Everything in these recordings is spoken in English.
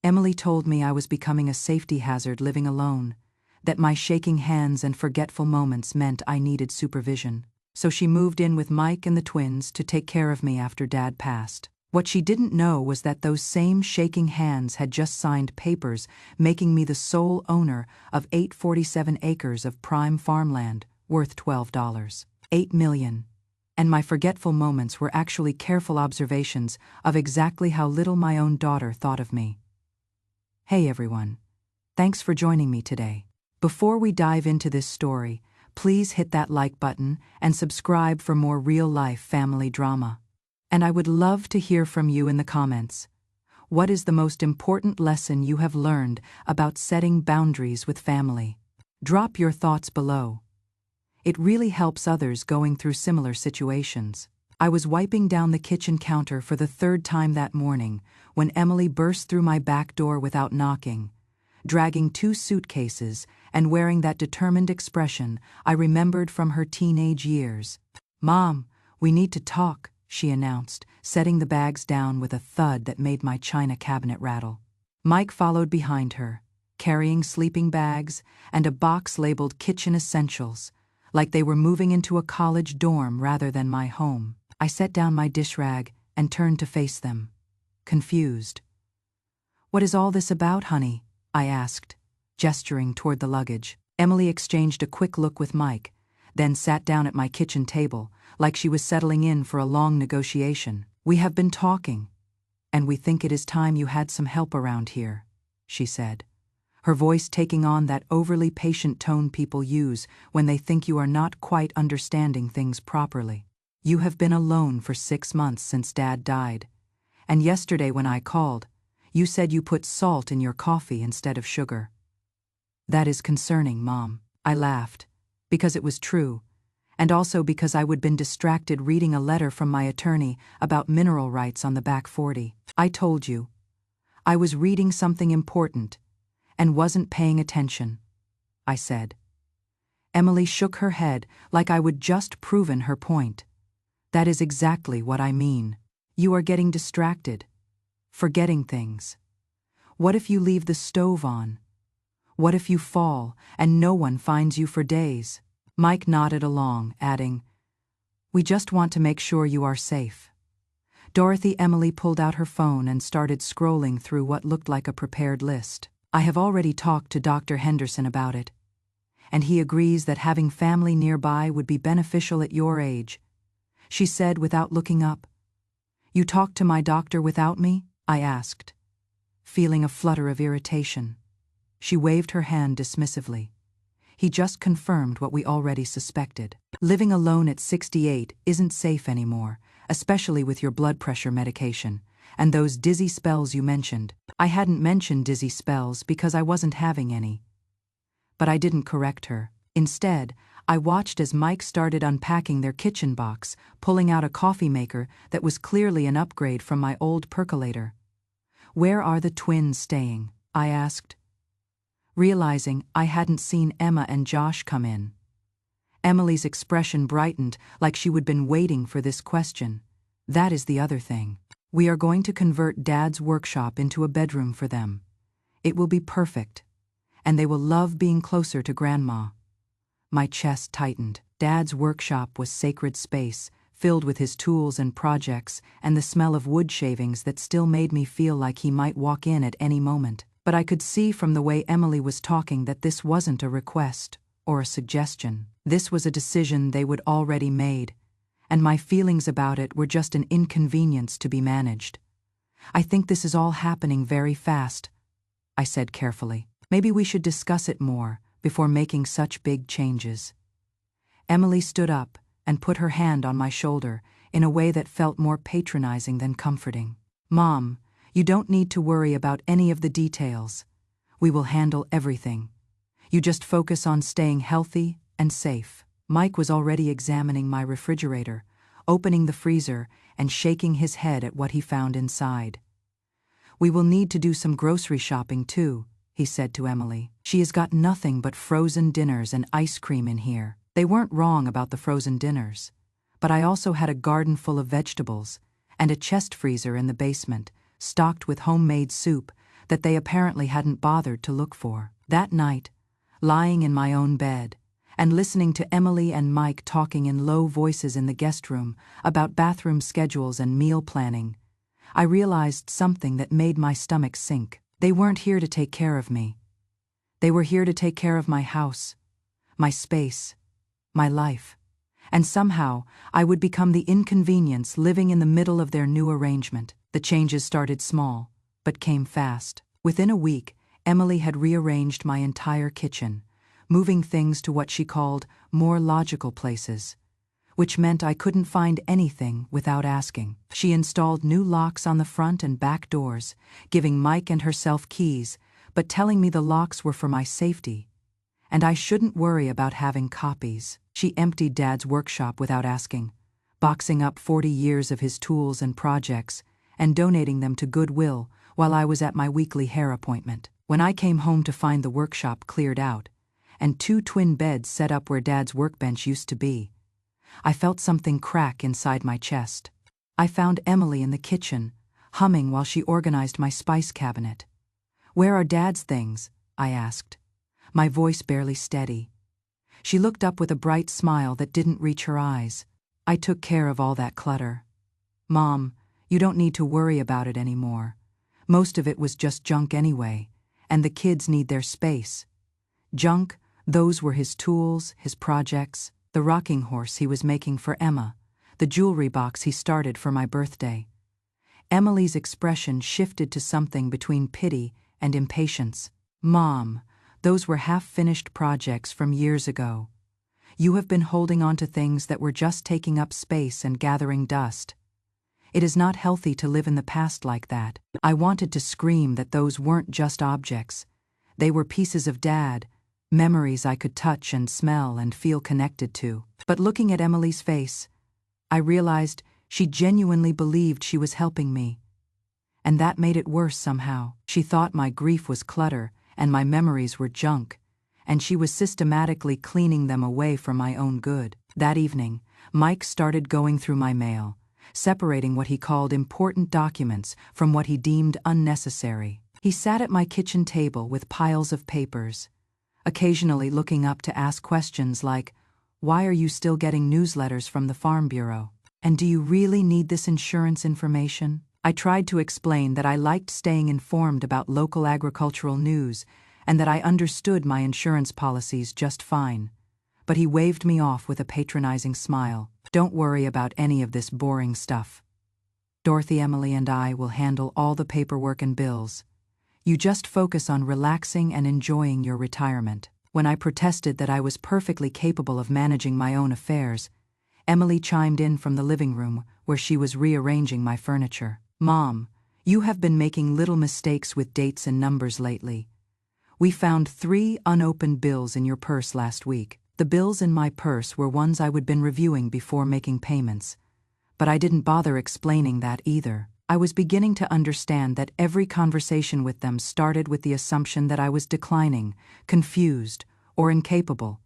Emily told me I was becoming a safety hazard living alone, that my shaking hands and forgetful moments meant I needed supervision. So she moved in with Mike and the twins to take care of me after Dad passed. What she didn't know was that those same shaking hands had just signed papers making me the sole owner of 847 acres of prime farmland, worth $8 million. And my forgetful moments were actually careful observations of exactly how little my own daughter thought of me. Hey everyone. Thanks for joining me today. Before we dive into this story, please hit that like button and subscribe for more real-life family drama. And I would love to hear from you in the comments. What is the most important lesson you have learned about setting boundaries with family? Drop your thoughts below. It really helps others going through similar situations. I was wiping down the kitchen counter for the third time that morning when Emily burst through my back door without knocking, dragging 2 suitcases and wearing that determined expression I remembered from her teenage years. "Mom, we need to talk," she announced, setting the bags down with a thud that made my china cabinet rattle. Mike followed behind her, carrying sleeping bags and a box labeled kitchen essentials, like they were moving into a college dorm rather than my home. I set down my dish rag and turned to face them, confused. "What is all this about, honey?" I asked, gesturing toward the luggage. Emily exchanged a quick look with Mike, then sat down at my kitchen table, like she was settling in for a long negotiation. "We have been talking, and we think it is time you had some help around here," she said, her voice taking on that overly patient tone people use when they think you are not quite understanding things properly. "You have been alone for 6 months since Dad died, and yesterday when I called, you said you put salt in your coffee instead of sugar. That is concerning, Mom." I laughed, because it was true, and also because I would been distracted reading a letter from my attorney about mineral rights on the back 40. "I told you. I was reading something important, and wasn't paying attention," I said. Emily shook her head like I would just proven her point. "That is exactly what I mean. You are getting distracted, forgetting things. What if you leave the stove on? What if you fall and no one finds you for days?" Mike nodded along, adding, "We just want to make sure you are safe." Emily pulled out her phone and started scrolling through what looked like a prepared list. "I have already talked to Dr. Henderson about it, and he agrees that having family nearby would be beneficial at your age," she said without looking up. "You talked to my doctor without me?" I asked, feeling a flutter of irritation. She waved her hand dismissively. "He just confirmed what we already suspected. Living alone at 68 isn't safe anymore, especially with your blood pressure medication, and those dizzy spells you mentioned." I hadn't mentioned dizzy spells because I wasn't having any. But I didn't correct her. Instead, I watched as Mike started unpacking their kitchen box, pulling out a coffee maker that was clearly an upgrade from my old percolator. "Where are the twins staying?" I asked, realizing I hadn't seen Emma and Josh come in. Emily's expression brightened like she would been waiting for this question. "That is the other thing. We are going to convert Dad's workshop into a bedroom for them. It will be perfect, and they will love being closer to Grandma." My chest tightened. Dad's workshop was sacred space, filled with his tools and projects, and the smell of wood shavings that still made me feel like he might walk in at any moment. But I could see from the way Emily was talking that this wasn't a request or a suggestion. This was a decision they would already made, and my feelings about it were just an inconvenience to be managed. "I think this is all happening very fast," I said carefully. "Maybe we should discuss it more before making such big changes." Emily stood up and put her hand on my shoulder in a way that felt more patronizing than comforting. "Mom, you don't need to worry about any of the details. We will handle everything. You just focus on staying healthy and safe." Mike was already examining my refrigerator, opening the freezer and shaking his head at what he found inside. "We will need to do some grocery shopping too," he said to Emily. "She has got nothing but frozen dinners and ice cream in here." They weren't wrong about the frozen dinners, but I also had a garden full of vegetables and a chest freezer in the basement, stocked with homemade soup that they apparently hadn't bothered to look for. That night, lying in my own bed, and listening to Emily and Mike talking in low voices in the guest room about bathroom schedules and meal planning, I realized something that made my stomach sink. They weren't here to take care of me. They were here to take care of my house, my space, my life. And somehow, I would become the inconvenience living in the middle of their new arrangement. The changes started small, but came fast. Within a week, Emily had rearranged my entire kitchen, moving things to what she called more logical places, which meant I couldn't find anything without asking. She installed new locks on the front and back doors, giving Mike and herself keys, but telling me the locks were for my safety, and I shouldn't worry about having copies. She emptied Dad's workshop without asking, boxing up 40 years of his tools and projects and donating them to Goodwill while I was at my weekly hair appointment. When I came home to find the workshop cleared out and 2 twin beds set up where Dad's workbench used to be, I felt something crack inside my chest. I found Emily in the kitchen, humming while she organized my spice cabinet. "Where are Dad's things?" I asked, my voice barely steady. She looked up with a bright smile that didn't reach her eyes. "I took care of all that clutter. Mom, you don't need to worry about it anymore. Most of it was just junk anyway, and the kids need their space." Junk, those were his tools, his projects, the rocking horse he was making for Emma, the jewelry box he started for my birthday. Emily's expression shifted to something between pity and impatience. "Mom, those were half-finished projects from years ago. You have been holding on to things that were just taking up space and gathering dust. It is not healthy to live in the past like that." I wanted to scream that those weren't just objects. They were pieces of Dad, memories I could touch and smell and feel connected to. But looking at Emily's face, I realized she genuinely believed she was helping me. And that made it worse somehow. She thought my grief was clutter and my memories were junk, and she was systematically cleaning them away for my own good. That evening, Mike started going through my mail, separating what he called important documents from what he deemed unnecessary. He sat at my kitchen table with piles of papers, occasionally looking up to ask questions like, "Why are you still getting newsletters from the Farm Bureau? And do you really need this insurance information?" I tried to explain that I liked staying informed about local agricultural news and that I understood my insurance policies just fine. But he waved me off with a patronizing smile. "Don't worry about any of this boring stuff. Dorothy, Emily, and I will handle all the paperwork and bills. You just focus on relaxing and enjoying your retirement." When I protested that I was perfectly capable of managing my own affairs, Emily chimed in from the living room where she was rearranging my furniture. "Mom, you have been making little mistakes with dates and numbers lately. We found 3 unopened bills in your purse last week." The bills in my purse were ones I would been reviewing before making payments, but I didn't bother explaining that either. I was beginning to understand that every conversation with them started with the assumption that I was declining, confused, or incapable,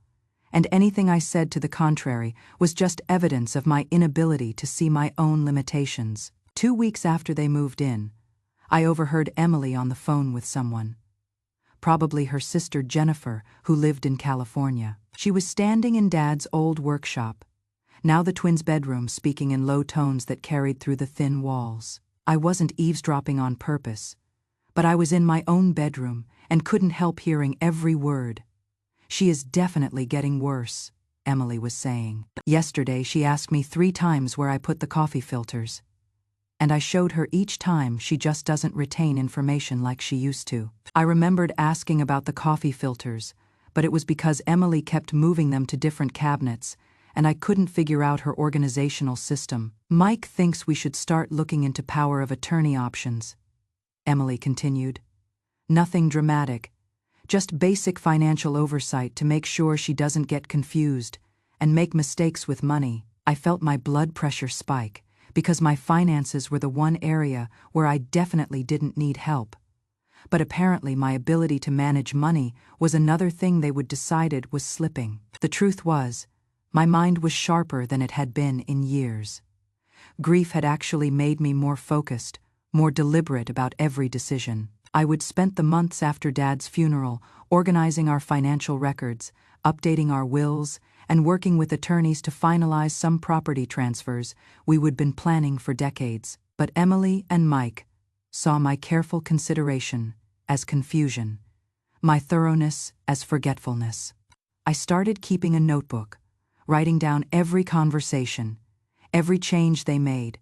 and anything I said to the contrary was just evidence of my inability to see my own limitations. 2 weeks after they moved in, I overheard Emily on the phone with someone. Probably her sister Jennifer, who lived in California. She was standing in Dad's old workshop, now the twins' bedroom, speaking in low tones that carried through the thin walls. I wasn't eavesdropping on purpose, but I was in my own bedroom and couldn't help hearing every word. "She is definitely getting worse," Emily was saying. "Yesterday she asked me 3 times where I put the coffee filters, and I showed her each time she just doesn't retain information like she used to." I remembered asking about the coffee filters, but it was because Emily kept moving them to different cabinets, and I couldn't figure out her organizational system. "Mike thinks we should start looking into power of attorney options," Emily continued. "Nothing dramatic, just basic financial oversight to make sure she doesn't get confused and make mistakes with money." I felt my blood pressure spike, because my finances were the one area where I definitely didn't need help. But apparently my ability to manage money was another thing they would decided was slipping. The truth was, my mind was sharper than it had been in years. Grief had actually made me more focused, more deliberate about every decision. I would spend the months after Dad's funeral organizing our financial records, updating our wills, and working with attorneys to finalize some property transfers we would been planning for decades. But Emily and Mike saw my careful consideration as confusion, my thoroughness as forgetfulness. I started keeping a notebook, writing down every conversation, every change they made,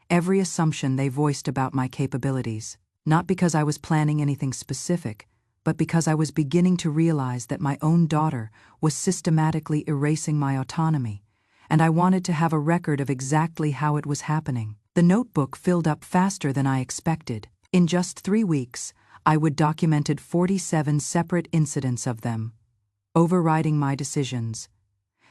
every assumption they voiced about my capabilities. Not because I was planning anything specific, but because I was beginning to realize that my own daughter was systematically erasing my autonomy, and I wanted to have a record of exactly how it was happening. The notebook filled up faster than I expected. In just 3 weeks, I would documented 47 separate incidents of them, overriding my decisions,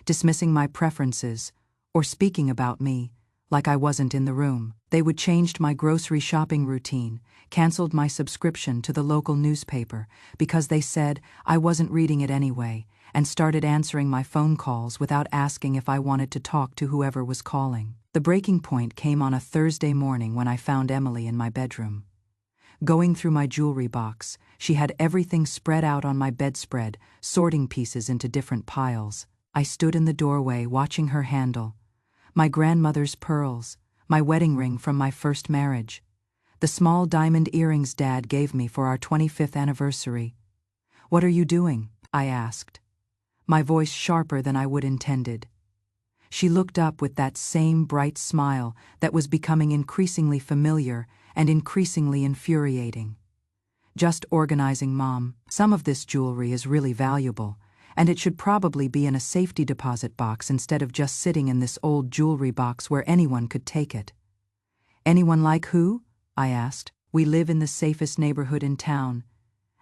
dismissing my preferences, or speaking about me like I wasn't in the room. They would changed my grocery shopping routine, canceled my subscription to the local newspaper because they said I wasn't reading it anyway, and started answering my phone calls without asking if I wanted to talk to whoever was calling. The breaking point came on a Thursday morning when I found Emily in my bedroom. Going through my jewelry box, she had everything spread out on my bedspread, sorting pieces into different piles. I stood in the doorway watching her handle my grandmother's pearls, my wedding ring from my first marriage, the small diamond earrings Dad gave me for our 25th anniversary. "What are you doing?" I asked, my voice sharper than I would intended. She looked up with that same bright smile that was becoming increasingly familiar and increasingly infuriating. "Just organizing, Mom. Some of this jewelry is really valuable, and it should probably be in a safety deposit box instead of just sitting in this old jewelry box where anyone could take it." "Anyone like who?" I asked. "We live in the safest neighborhood in town,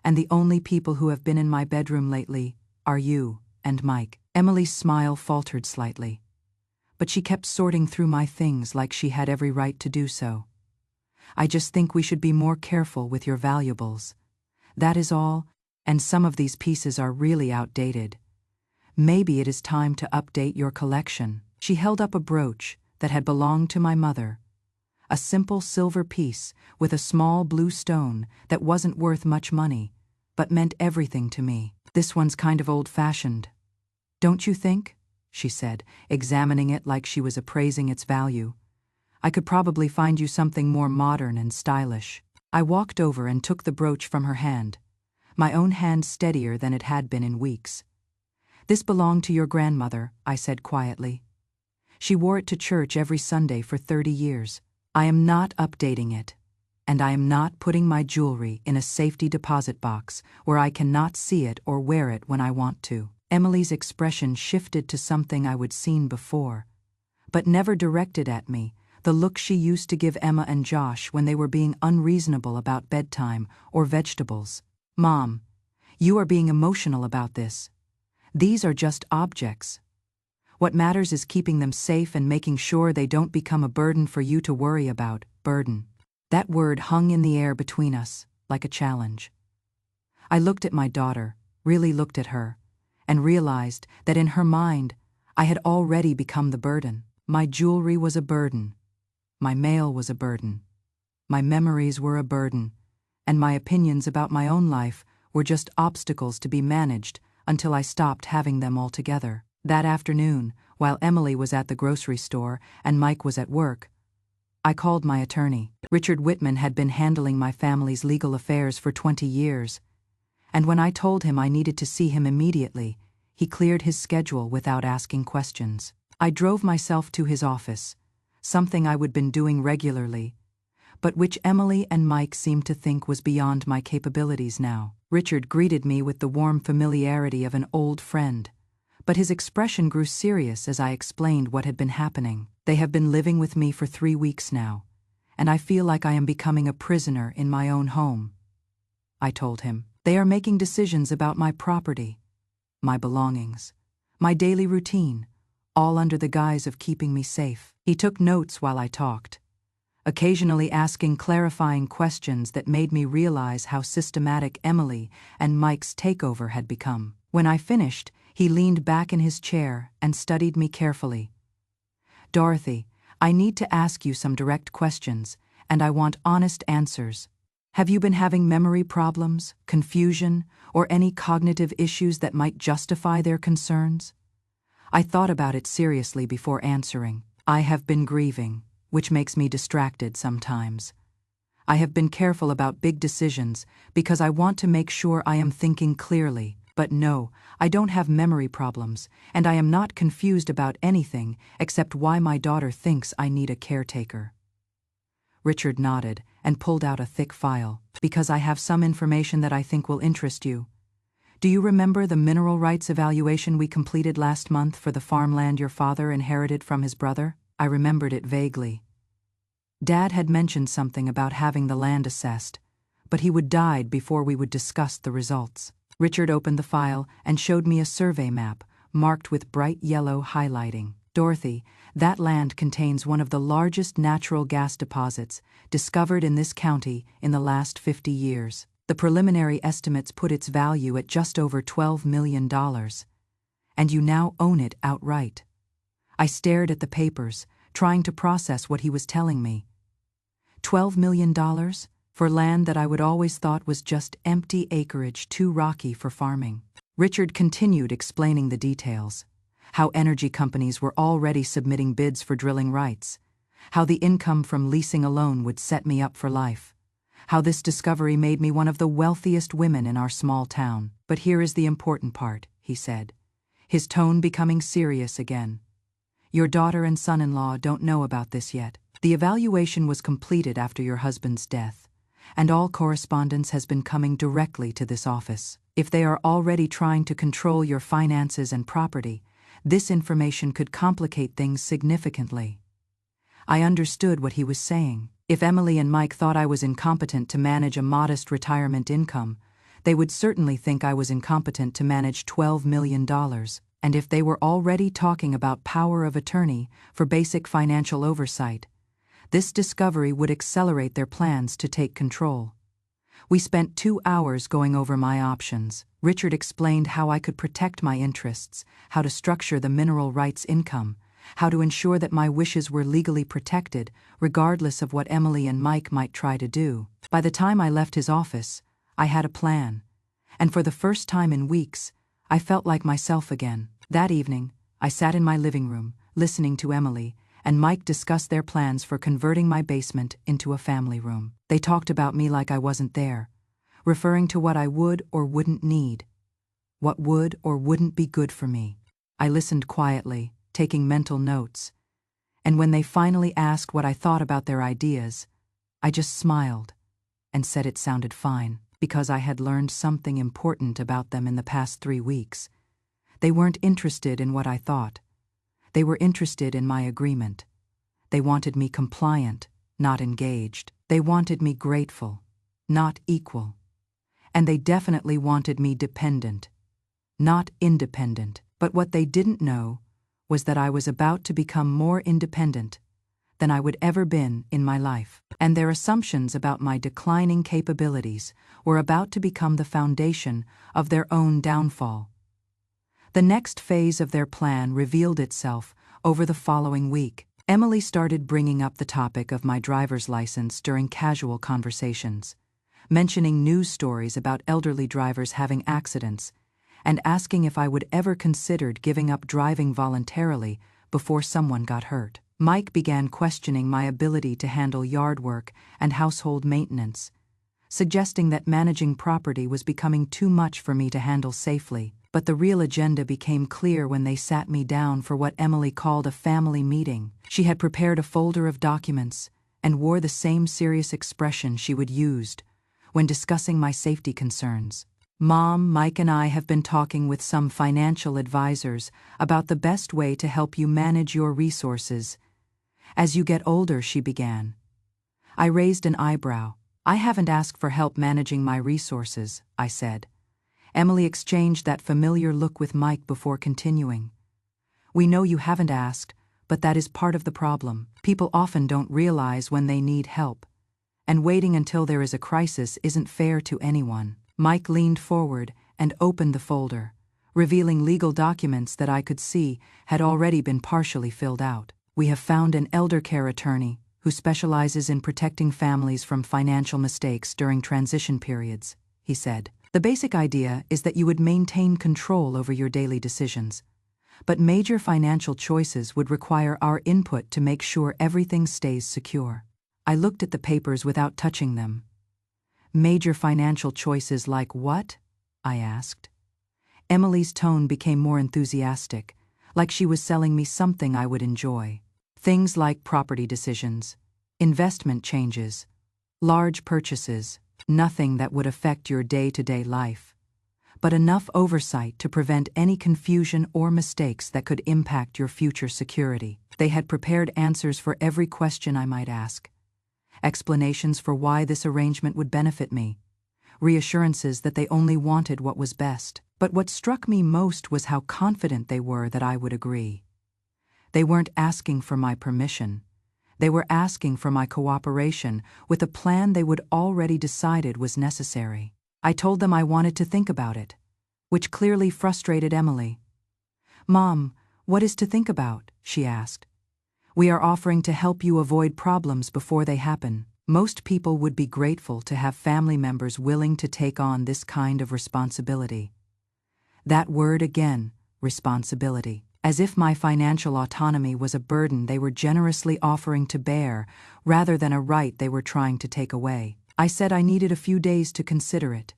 and the only people who have been in my bedroom lately are you and Mike." Emily's smile faltered slightly, but she kept sorting through my things like she had every right to do so. "I just think we should be more careful with your valuables. That is all, and some of these pieces are really outdated. Maybe it is time to update your collection." She held up a brooch that had belonged to my mother, a simple silver piece with a small blue stone that wasn't worth much money, but meant everything to me. "This one's kind of old-fashioned, don't you think?" she said, examining it like she was appraising its value. "I could probably find you something more modern and stylish." I walked over and took the brooch from her hand, my own hand steadier than it had been in weeks. "This belonged to your grandmother," I said quietly. "She wore it to church every Sunday for 30 years. I am not updating it, and I am not putting my jewelry in a safety deposit box where I cannot see it or wear it when I want to." Emily's expression shifted to something I would seen before, but never directed at me, the look she used to give Emma and Josh when they were being unreasonable about bedtime or vegetables. "Mom, you are being emotional about this. These are just objects. What matters is keeping them safe and making sure they don't become a burden for you to worry about." Burden. That word hung in the air between us, like a challenge. I looked at my daughter, really looked at her, and realized that in her mind, I had already become the burden. My jewelry was a burden. My mail was a burden. My memories were a burden. And my opinions about my own life were just obstacles to be managed until I stopped having them altogether. That afternoon, while Emily was at the grocery store and Mike was at work, I called my attorney. Richard Whitman had been handling my family's legal affairs for 20 years, and when I told him I needed to see him immediately, he cleared his schedule without asking questions. I drove myself to his office, something I would been doing regularly, but which Emily and Mike seemed to think was beyond my capabilities now. Richard greeted me with the warm familiarity of an old friend, but his expression grew serious as I explained what had been happening. "They have been living with me for 3 weeks now, and I feel like I am becoming a prisoner in my own home," I told him. "They are making decisions about my property, my belongings, my daily routine, all under the guise of keeping me safe." He took notes while I talked, occasionally asking clarifying questions that made me realize how systematic Emily and Mike's takeover had become. When I finished, he leaned back in his chair and studied me carefully. "Dorothy, I need to ask you some direct questions, and I want honest answers. Have you been having memory problems, confusion, or any cognitive issues that might justify their concerns? I thought about it seriously before answering. I have been grieving, which makes me distracted sometimes. I have been careful about big decisions because I want to make sure I am thinking clearly. But no, I don't have memory problems, and I am not confused about anything except why my daughter thinks I need a caretaker. Richard nodded and pulled out a thick file. Because I have some information that I think will interest you. Do you remember the mineral rights evaluation we completed last month for the farmland your father inherited from his brother? I remembered it vaguely. Dad had mentioned something about having the land assessed, but he would die before we would discuss the results. Richard opened the file and showed me a survey map, marked with bright yellow highlighting. Dorothy, that land contains one of the largest natural gas deposits discovered in this county in the last 50 years. The preliminary estimates put its value at just over $12 million. And you now own it outright. I stared at the papers, trying to process what he was telling me. $12 million? For land that I would always thought was just empty acreage too rocky for farming. Richard continued explaining the details. How energy companies were already submitting bids for drilling rights. How the income from leasing alone would set me up for life. How this discovery made me one of the wealthiest women in our small town. But here is the important part, he said, his tone becoming serious again. Your daughter and son-in-law don't know about this yet. The evaluation was completed after your husband's death, and all correspondence has been coming directly to this office. If they are already trying to control your finances and property, this information could complicate things significantly. I understood what he was saying. If Emily and Mike thought I was incompetent to manage a modest retirement income, they would certainly think I was incompetent to manage $12 million. And if they were already talking about power of attorney for basic financial oversight, this discovery would accelerate their plans to take control. We spent 2 hours going over my options. Richard explained how I could protect my interests, how to structure the mineral rights income, how to ensure that my wishes were legally protected, regardless of what Emily and Mike might try to do. By the time I left his office, I had a plan. And for the first time in weeks, I felt like myself again. That evening, I sat in my living room, listening to Emily and Mike discuss their plans for converting my basement into a family room. They talked about me like I wasn't there, referring to what I would or wouldn't need, what would or wouldn't be good for me. I listened quietly, taking mental notes, and when they finally asked what I thought about their ideas, I just smiled and said it sounded fine, because I had learned something important about them in the past 3 weeks. They weren't interested in what I thought. They were interested in my agreement. They wanted me compliant, not engaged. They wanted me grateful, not equal. And they definitely wanted me dependent, not independent. But what they didn't know was that I was about to become more independent than I would ever been in my life. And their assumptions about my declining capabilities were about to become the foundation of their own downfall. The next phase of their plan revealed itself over the following week. Emily started bringing up the topic of my driver's license during casual conversations, mentioning news stories about elderly drivers having accidents, and asking if I would ever considered giving up driving voluntarily before someone got hurt. Mike began questioning my ability to handle yard work and household maintenance, suggesting that managing property was becoming too much for me to handle safely. But the real agenda became clear when they sat me down for what Emily called a family meeting. She had prepared a folder of documents and wore the same serious expression she would use when discussing my safety concerns. Mom, Mike and I have been talking with some financial advisors about the best way to help you manage your resources. As you get older, she began. I raised an eyebrow. I haven't asked for help managing my resources, I said. Emily exchanged that familiar look with Mike before continuing. We know you haven't asked, but that is part of the problem. People often don't realize when they need help, and waiting until there is a crisis isn't fair to anyone. Mike leaned forward and opened the folder, revealing legal documents that I could see had already been partially filled out. We have found an elder care attorney who specializes in protecting families from financial mistakes during transition periods," he said. "The basic idea is that you would maintain control over your daily decisions. But major financial choices would require our input to make sure everything stays secure." I looked at the papers without touching them. "Major financial choices like what?" I asked. Emily's tone became more enthusiastic, like she was selling me something I would enjoy. "Things like property decisions, investment changes, large purchases, nothing that would affect your day-to-day life, but enough oversight to prevent any confusion or mistakes that could impact your future security." They had prepared answers for every question I might ask, explanations for why this arrangement would benefit me, reassurances that they only wanted what was best. But what struck me most was how confident they were that I would agree. They weren't asking for my permission. They were asking for my cooperation with a plan they would already decided was necessary. I told them I wanted to think about it, which clearly frustrated Emily. "Mom, what is to think about?" she asked. "We are offering to help you avoid problems before they happen." Most people would be grateful to have family members willing to take on this kind of responsibility. That word again, responsibility. As if my financial autonomy was a burden they were generously offering to bear, rather than a right they were trying to take away. I said I needed a few days to consider it,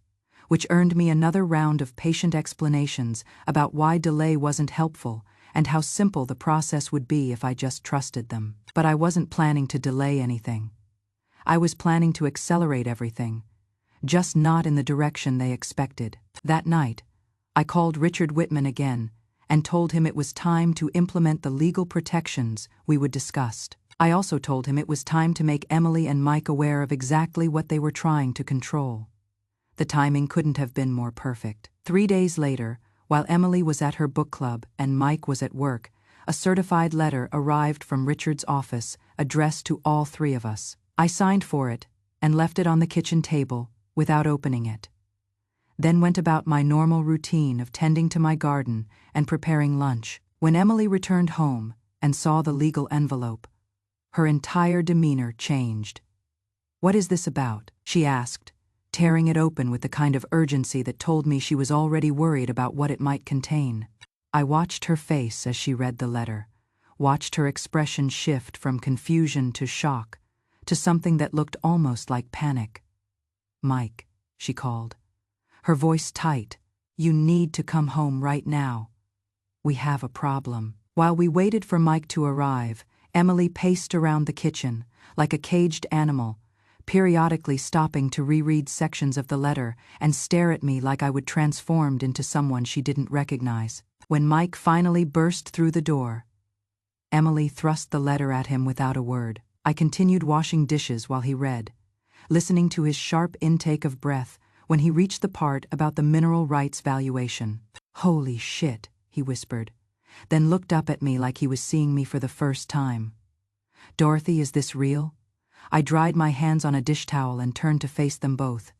which earned me another round of patient explanations about why delay wasn't helpful and how simple the process would be if I just trusted them. But I wasn't planning to delay anything. I was planning to accelerate everything, just not in the direction they expected. That night, I called Richard Whitman again and told him it was time to implement the legal protections we would discuss. I also told him it was time to make Emily and Mike aware of exactly what they were trying to control. The timing couldn't have been more perfect. 3 days later, while Emily was at her book club and Mike was at work, a certified letter arrived from Richard's office addressed to all three of us. I signed for it and left it on the kitchen table without opening it. Then went about my normal routine of tending to my garden and preparing lunch. When Emily returned home and saw the legal envelope, her entire demeanor changed. "What is this about?" she asked, tearing it open with the kind of urgency that told me she was already worried about what it might contain. I watched her face as she read the letter, watched her expression shift from confusion to shock, to something that looked almost like panic. "Mike," she called, her voice tight, "you need to come home right now. We have a problem." While we waited for Mike to arrive, Emily paced around the kitchen, like a caged animal, periodically stopping to reread sections of the letter and stare at me like I would transformed into someone she didn't recognize. When Mike finally burst through the door, Emily thrust the letter at him without a word. I continued washing dishes while he read, listening to his sharp intake of breath when he reached the part about the mineral rights valuation. "Holy shit," he whispered, then looked up at me like he was seeing me for the first time. "Dorothy, is this real?" I dried my hands on a dish towel and turned to face them both.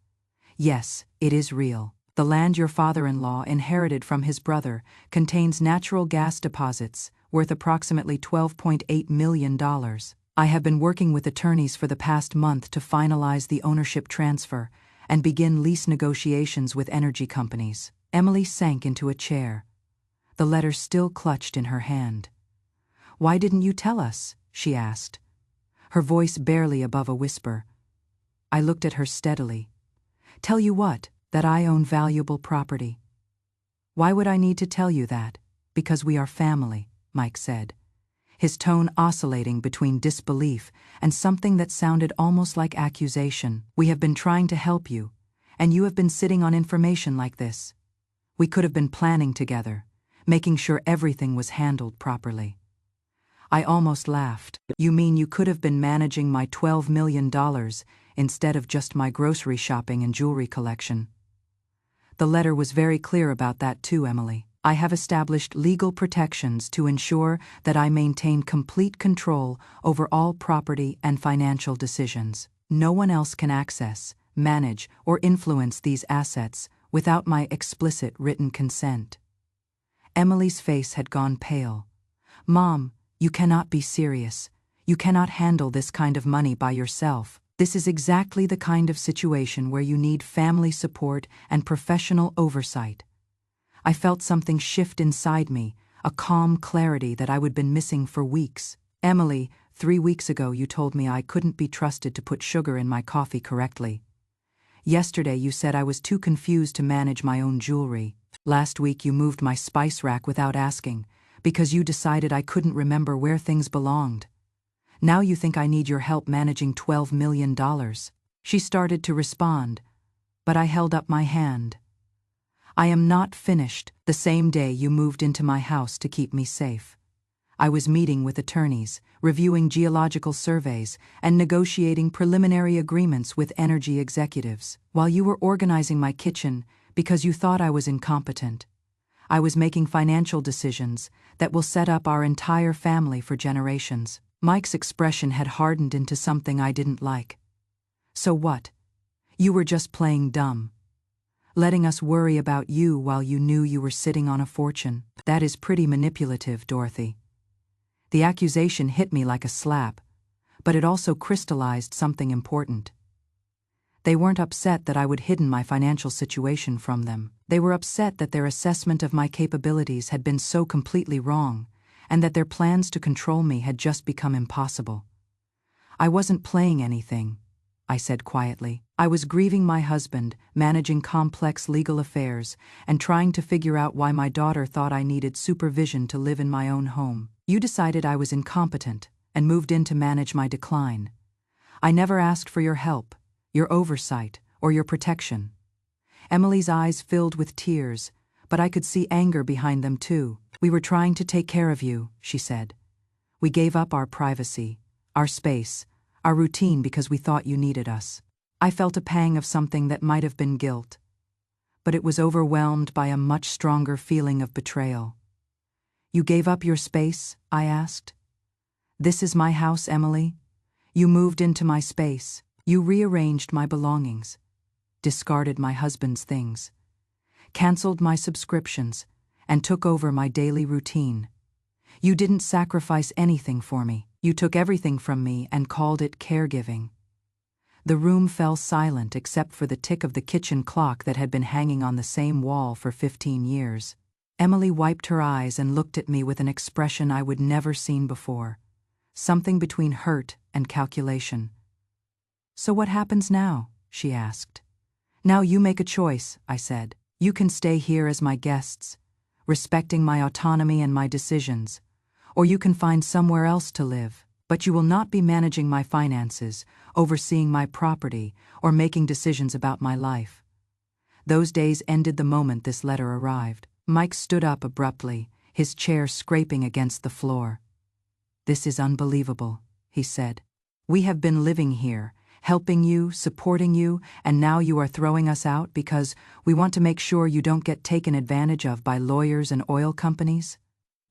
"Yes, it is real. The land your father-in-law inherited from his brother contains natural gas deposits worth approximately $12.8 million. I have been working with attorneys for the past month to finalize the ownership transfer and begin lease negotiations with energy companies." Emily sank into a chair, the letter still clutched in her hand. "Why didn't you tell us?" she asked, her voice barely above a whisper. I looked at her steadily. "Tell you what? That I own valuable property." "Why would I need to tell you that?" "Because we are family," Mike said, his tone oscillating between disbelief and something that sounded almost like accusation. "We have been trying to help you, and you have been sitting on information like this. We could have been planning together, making sure everything was handled properly." I almost laughed. "You mean you could have been managing my $12 million instead of just my grocery shopping and jewelry collection?" "The letter was very clear about that too, Emily. I have established legal protections to ensure that I maintain complete control over all property and financial decisions. No one else can access, manage, or influence these assets without my explicit written consent." Emily's face had gone pale. "Mom, you cannot be serious. You cannot handle this kind of money by yourself. This is exactly the kind of situation where you need family support and professional oversight. I felt something shift inside me, a calm clarity that I would been missing for weeks. Emily, 3 weeks ago you told me I couldn't be trusted to put sugar in my coffee correctly. Yesterday you said I was too confused to manage my own jewelry. Last week you moved my spice rack without asking, because you decided I couldn't remember where things belonged. Now you think I need your help managing $12 million. She started to respond, but I held up my hand. I am not finished. The same day you moved into my house to keep me safe. I was meeting with attorneys, reviewing geological surveys, and negotiating preliminary agreements with energy executives, while you were organizing my kitchen because you thought I was incompetent. I was making financial decisions that will set up our entire family for generations. Mike's expression had hardened into something I didn't like. So what? You were just playing dumb. Letting us worry about you while you knew you were sitting on a fortune. That is pretty manipulative, Dorothy. The accusation hit me like a slap, but it also crystallized something important. They weren't upset that I would hidden my financial situation from them. They were upset that their assessment of my capabilities had been so completely wrong, and that their plans to control me had just become impossible. I wasn't playing anything, I said quietly. I was grieving my husband, managing complex legal affairs, and trying to figure out why my daughter thought I needed supervision to live in my own home. You decided I was incompetent and moved in to manage my decline. I never asked for your help, your oversight, or your protection. Emily's eyes filled with tears, but I could see anger behind them too. We were trying to take care of you, she said. We gave up our privacy, our space, our routine because we thought you needed us. I felt a pang of something that might have been guilt, but it was overwhelmed by a much stronger feeling of betrayal. You gave up your space? I asked. This is my house, Emily. You moved into my space. You rearranged my belongings, discarded my husband's things, canceled my subscriptions, and took over my daily routine. You didn't sacrifice anything for me. You took everything from me and called it caregiving. The room fell silent except for the tick of the kitchen clock that had been hanging on the same wall for 15 years. Emily wiped her eyes and looked at me with an expression I would never seen before, something between hurt and calculation. So what happens now? She asked. Now you make a choice, I said. You can stay here as my guests, respecting my autonomy and my decisions, or you can find somewhere else to live, but you will not be managing my finances, overseeing my property, or making decisions about my life. Those days ended the moment this letter arrived. Mike stood up abruptly, his chair scraping against the floor. This is unbelievable, he said. We have been living here, helping you, supporting you, and now you are throwing us out because we want to make sure you don't get taken advantage of by lawyers and oil companies?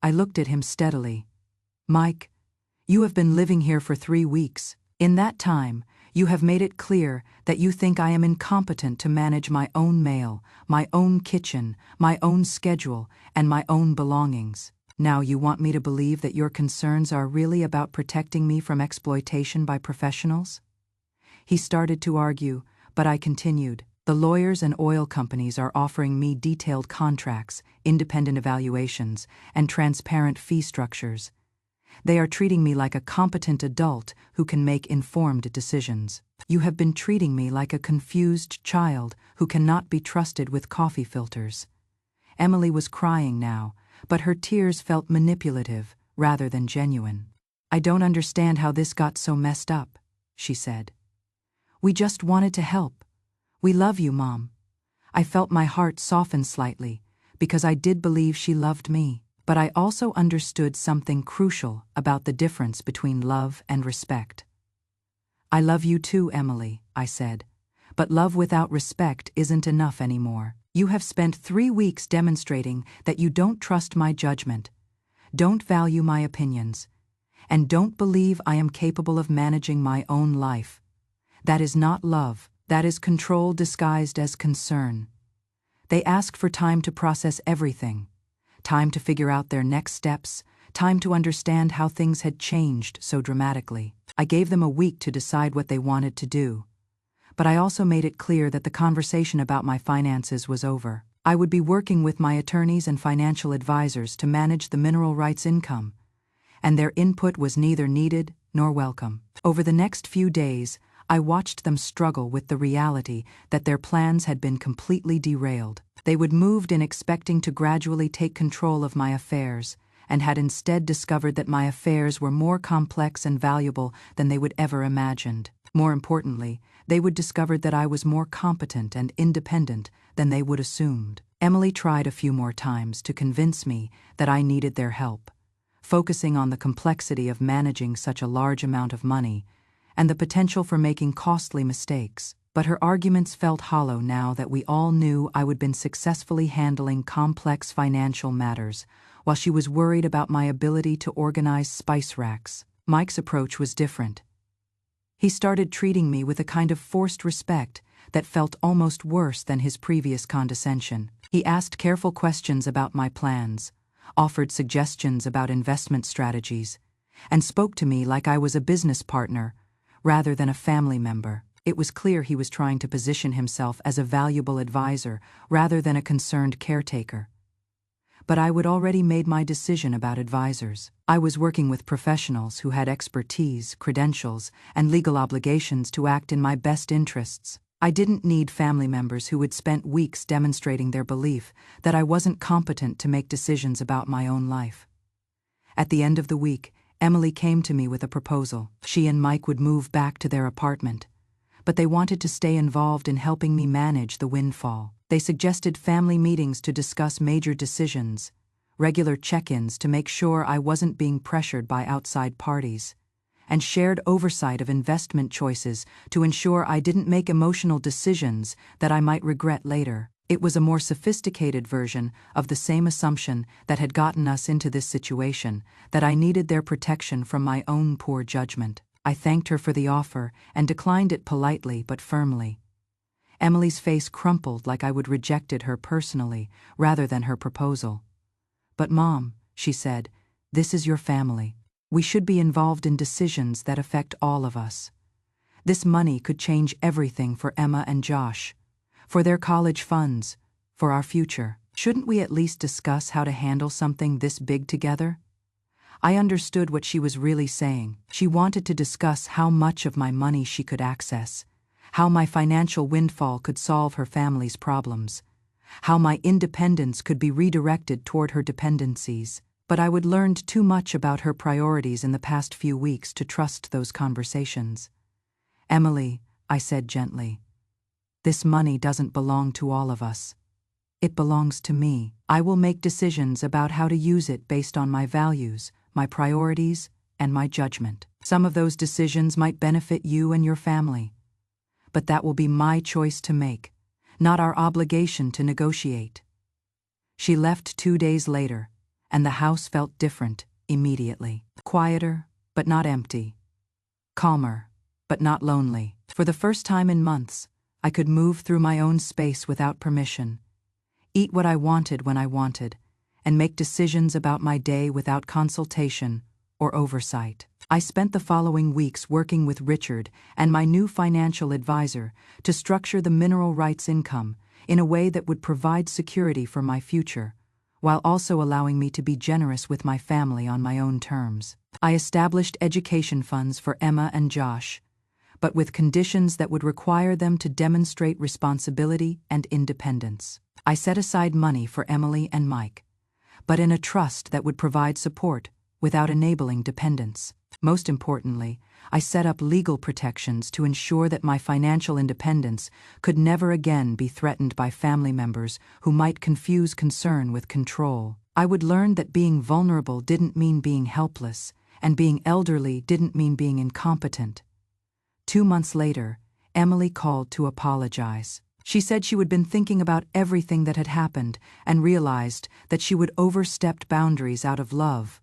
I looked at him steadily. Mike, you have been living here for 3 weeks. In that time, you have made it clear that you think I am incompetent to manage my own mail, my own kitchen, my own schedule, and my own belongings. Now you want me to believe that your concerns are really about protecting me from exploitation by professionals? He started to argue, but I continued. The lawyers and oil companies are offering me detailed contracts, independent evaluations, and transparent fee structures. They are treating me like a competent adult who can make informed decisions. You have been treating me like a confused child who cannot be trusted with coffee filters. Emily was crying now, but her tears felt manipulative rather than genuine. I don't understand how this got so messed up, she said. We just wanted to help. We love you, Mom. I felt my heart soften slightly, because I did believe she loved me. But I also understood something crucial about the difference between love and respect. I love you too, Emily, I said. But love without respect isn't enough anymore. You have spent 3 weeks demonstrating that you don't trust my judgment, don't value my opinions, and don't believe I am capable of managing my own life. That is not love, that is control disguised as concern. They ask for time to process everything. Time to figure out their next steps, Time to understand how things had changed so dramatically. I gave them a week to decide what they wanted to do. But I also made it clear that the conversation about my finances was over. I would be working with my attorneys and financial advisors to manage the mineral rights income, and their input was neither needed nor welcome. Over the next few days, I watched them struggle with the reality that their plans had been completely derailed. They would moved in expecting to gradually take control of my affairs, and had instead discovered that my affairs were more complex and valuable than they would ever imagined. More importantly, they would discover that I was more competent and independent than they would assumed. Emily tried a few more times to convince me that I needed their help, focusing on the complexity of managing such a large amount of money and the potential for making costly mistakes. But her arguments felt hollow now that we all knew I would been successfully handling complex financial matters, while she was worried about my ability to organize spice racks. Mike's approach was different. He started treating me with a kind of forced respect that felt almost worse than his previous condescension. He asked careful questions about my plans, offered suggestions about investment strategies, and spoke to me like I was a business partner rather than a family member. It was clear he was trying to position himself as a valuable advisor rather than a concerned caretaker. But I would already made my decision about advisors. I was working with professionals who had expertise, credentials, and legal obligations to act in my best interests. I didn't need family members who had spent weeks demonstrating their belief that I wasn't competent to make decisions about my own life. At the end of the week, Emily came to me with a proposal. She and Mike would move back to their apartment, but they wanted to stay involved in helping me manage the windfall. They suggested family meetings to discuss major decisions, regular check-ins to make sure I wasn't being pressured by outside parties, and shared oversight of investment choices to ensure I didn't make emotional decisions that I might regret later. It was a more sophisticated version of the same assumption that had gotten us into this situation, that I needed their protection from my own poor judgment. I thanked her for the offer and declined it politely but firmly. Emily's face crumpled like I would rejected her personally rather than her proposal. "But Mom," she said, "this is your family. We should be involved in decisions that affect all of us. This money could change everything for Emma and Josh, for their college funds, for our future. Shouldn't we at least discuss how to handle something this big together?" I understood what she was really saying. She wanted to discuss how much of my money she could access, how my financial windfall could solve her family's problems, how my independence could be redirected toward her dependencies. But I would learned too much about her priorities in the past few weeks to trust those conversations. "Emily," I said gently, "this money doesn't belong to all of us. It belongs to me. I will make decisions about how to use it based on my values, my priorities, and my judgment. Some of those decisions might benefit you and your family, but that will be my choice to make, not our obligation to negotiate." She left 2 days later, and the house felt different immediately. Quieter, but not empty. Calmer, but not lonely. For the first time in months, I could move through my own space without permission, eat what I wanted when I wanted, and make decisions about my day without consultation or oversight. I spent the following weeks working with Richard and my new financial advisor to structure the mineral rights income in a way that would provide security for my future, while also allowing me to be generous with my family on my own terms. I established education funds for Emma and Josh, but with conditions that would require them to demonstrate responsibility and independence. I set aside money for Emily and Mike, but in a trust that would provide support without enabling dependence. Most importantly, I set up legal protections to ensure that my financial independence could never again be threatened by family members who might confuse concern with control. I would learn that being vulnerable didn't mean being helpless, and being elderly didn't mean being incompetent. 2 months later, Emily called to apologize. She said she had been thinking about everything that had happened and realized that she would overstepped boundaries out of love,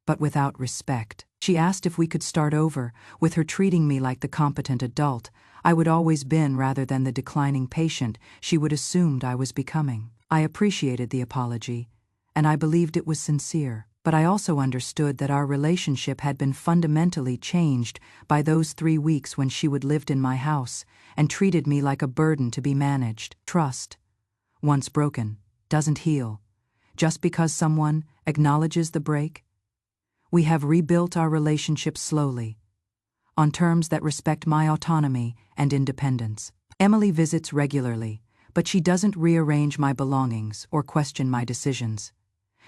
but without respect. She asked if we could start over, with her treating me like the competent adult I would always been rather than the declining patient she would assumed I was becoming. I appreciated the apology, and I believed it was sincere. but I also understood that our relationship had been fundamentally changed by those 3 weeks when she would lived in my house and treated me like a burden to be managed. Trust, once broken, doesn't heal just because someone acknowledges the break. We have rebuilt our relationship slowly, on terms that respect my autonomy and independence. Emily visits regularly, but she doesn't rearrange my belongings or question my decisions.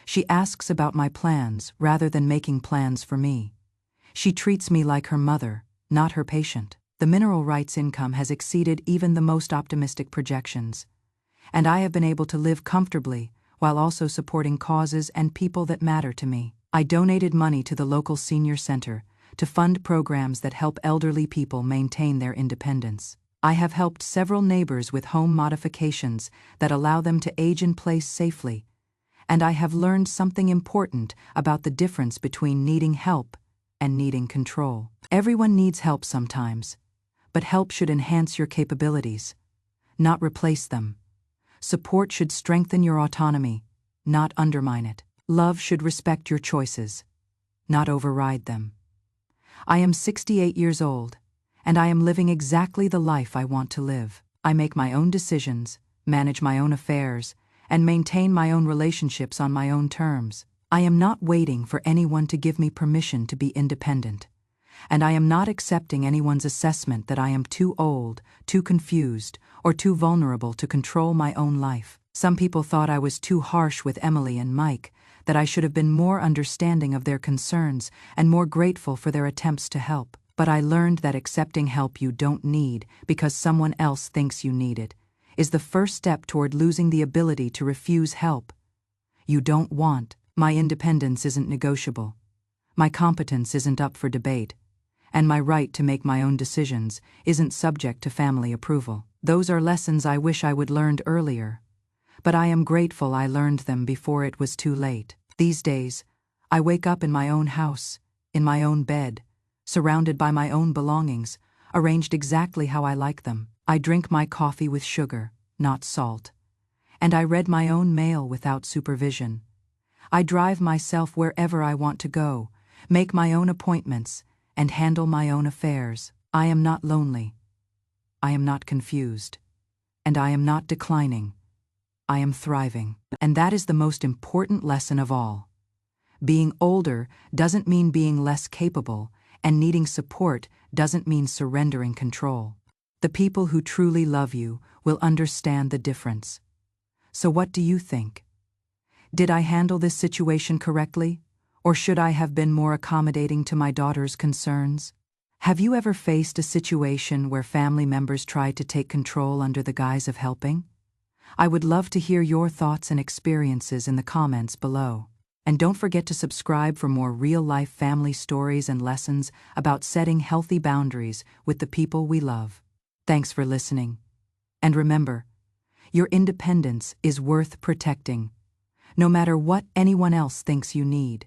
She asks about my plans rather than making plans for me. She treats me like her mother, not her patient. The mineral rights income has exceeded even the most optimistic projections, and I have been able to live comfortably while also supporting causes and people that matter to me. I donated money to the local senior center to fund programs that help elderly people maintain their independence. I have helped several neighbors with home modifications that allow them to age in place safely, and I have learned something important about the difference between needing help and needing control. Everyone needs help sometimes, but help should enhance your capabilities, not replace them. Support should strengthen your autonomy, not undermine it. Love should respect your choices, not override them. I am 68 years old, and I am living exactly the life I want to live. I make my own decisions, manage my own affairs, and maintain my own relationships on my own terms. I am not waiting for anyone to give me permission to be independent, and I am not accepting anyone's assessment that I am too old, too confused, or too vulnerable to control my own life. Some people thought I was too harsh with Emily and Mike, that I should have been more understanding of their concerns and more grateful for their attempts to help. But I learned that accepting help you don't need because someone else thinks you need it is the first step toward losing the ability to refuse help you don't want. My independence isn't negotiable. My competence isn't up for debate. And my right to make my own decisions isn't subject to family approval. Those are lessons I wish I would learned earlier, but I am grateful I learned them before it was too late. These days, I wake up in my own house, in my own bed, surrounded by my own belongings, arranged exactly how I like them. I drink my coffee with sugar, not salt. And I read my own mail without supervision. I drive myself wherever I want to go, make my own appointments, and handle my own affairs. I am not lonely. I am not confused. And I am not declining. I am thriving. And that is the most important lesson of all. Being older doesn't mean being less capable, and needing support doesn't mean surrendering control. The people who truly love you will understand the difference. So what do you think? Did I handle this situation correctly, or should I have been more accommodating to my daughter's concerns? Have you ever faced a situation where family members tried to take control under the guise of helping? I would love to hear your thoughts and experiences in the comments below. And don't forget to subscribe for more real-life family stories and lessons about setting healthy boundaries with the people we love. Thanks for listening. And remember, your independence is worth protecting, no matter what anyone else thinks you need.